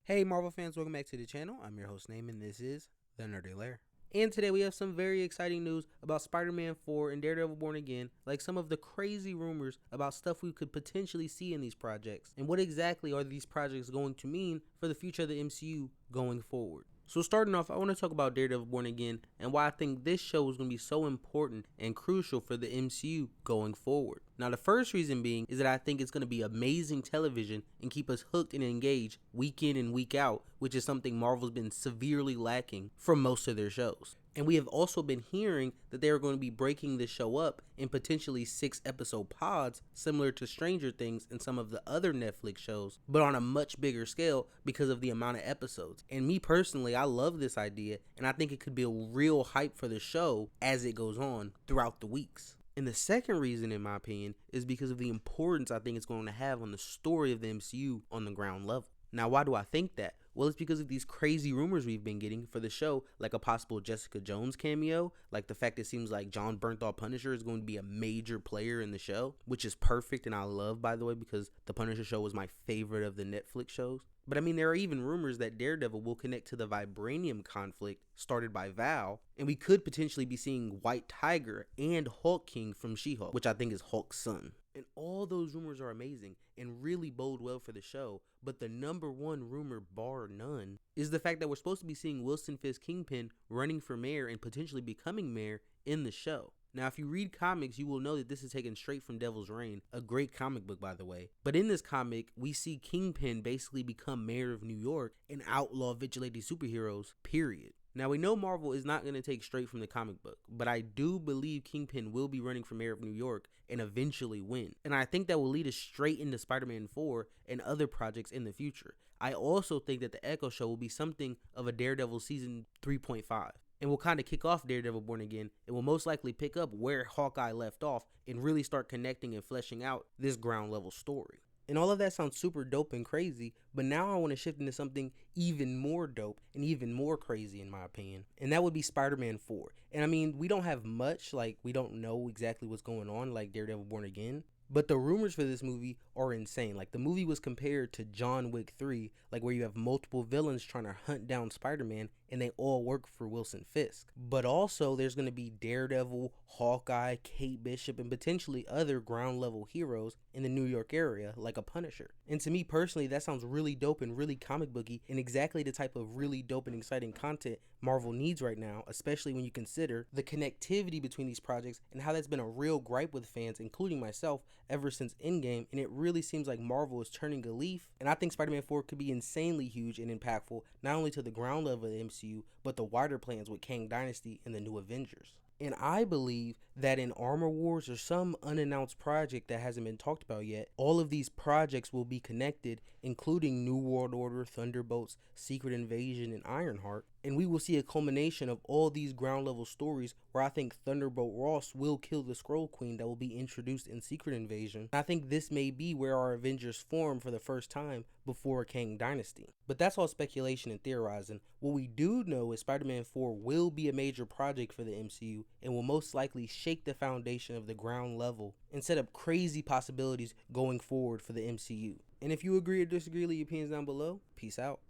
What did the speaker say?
Hey Marvel fans, welcome back to the channel. I'm your host Naaman, and this is The Nerdy Lair. And today we have some very exciting news about Spider-Man 4 and Daredevil Born Again, like some of the crazy rumors about stuff we could potentially see in these projects, and what exactly are these projects going to mean for the future of the MCU going forward. So starting off, I want to talk about Daredevil Born Again and why I think this show is going to be so important and crucial for the MCU going forward. Now the first reason being is that I think it's going to be amazing television and keep us hooked and engaged week in and week out, which is something Marvel's been severely lacking from most of their shows. And we have also been hearing that they are going to be breaking the show up in potentially 6-episode pods, similar to Stranger Things and some of the other Netflix shows, but on a much bigger scale because of the amount of episodes. And me personally, I love this idea, and I think it could be a real hype for the show as it goes on throughout the weeks. And the second reason, in my opinion, is because of the importance I think it's going to have on the story of the MCU on the ground level. Now, why do I think that? Well, it's because of these crazy rumors we've been getting for the show, like a possible Jessica Jones cameo, like the fact it seems like John Bernthal Punisher is going to be a major player in the show, which is perfect and I love, by the way, because the Punisher show was my favorite of the Netflix shows. But I mean, there are even rumors that Daredevil will connect to the Vibranium conflict started by Val, and we could potentially be seeing White Tiger and Hulk King from She-Hulk, which I think is Hulk's son. And all those rumors are amazing and really bode well for the show, but the number one rumor, bar none, is the fact that we're supposed to be seeing Wilson Fisk Kingpin running for mayor and potentially becoming mayor in the show. Now, if you read comics, you will know that this is taken straight from Devil's Reign, a great comic book, by the way. But in this comic, we see Kingpin basically become mayor of New York and outlaw vigilante superheroes, period. Now, we know Marvel is not going to take straight from the comic book, but I do believe Kingpin will be running for mayor of New York and eventually win. And I think that will lead us straight into Spider-Man 4 and other projects in the future. I also think that the Echo Show will be something of a Daredevil season 3.5. And will kind of kick off Daredevil Born Again. It will most likely pick up where Hawkeye left off and really start connecting and fleshing out this ground level story. And all of that sounds super dope and crazy, but now I want to shift into something even more dope and even more crazy in my opinion, and that would be Spider-Man 4. And I mean, we don't have much, like we don't know exactly what's going on like Daredevil Born Again, but the rumors for this movie are insane. Like the movie was compared to John Wick 3, like where you have multiple villains trying to hunt down Spider-Man and they all work for Wilson Fisk. But also there's going to be Daredevil, Hawkeye, Kate Bishop, and potentially other ground level heroes in the New York area like a Punisher. And to me personally, that sounds really dope and really comic booky and exactly the type of really dope and exciting content Marvel needs right now, especially when you consider the connectivity between these projects and how that's been a real gripe with fans, including myself, ever since Endgame. And it really seems like Marvel is turning a leaf, and I think Spider-Man 4 could be insanely huge and impactful, not only to the ground level of the MCU, but the wider plans with Kang Dynasty and the new Avengers. And I believe that in Armor Wars or some unannounced project that hasn't been talked about yet, all of these projects will be connected, including New World Order, Thunderbolts, Secret Invasion, and Ironheart. And we will see a culmination of all these ground level stories where I think Thunderbolt Ross will kill the Skrull Queen that will be introduced in Secret Invasion. I think this may be where our Avengers form for the first time before Kang Dynasty. But that's all speculation and theorizing. What we do know is Spider-Man 4 will be a major project for the MCU and will most likely shake the foundation of the ground level and set up crazy possibilities going forward for the MCU. And if you agree or disagree, leave your opinions down below. Peace out.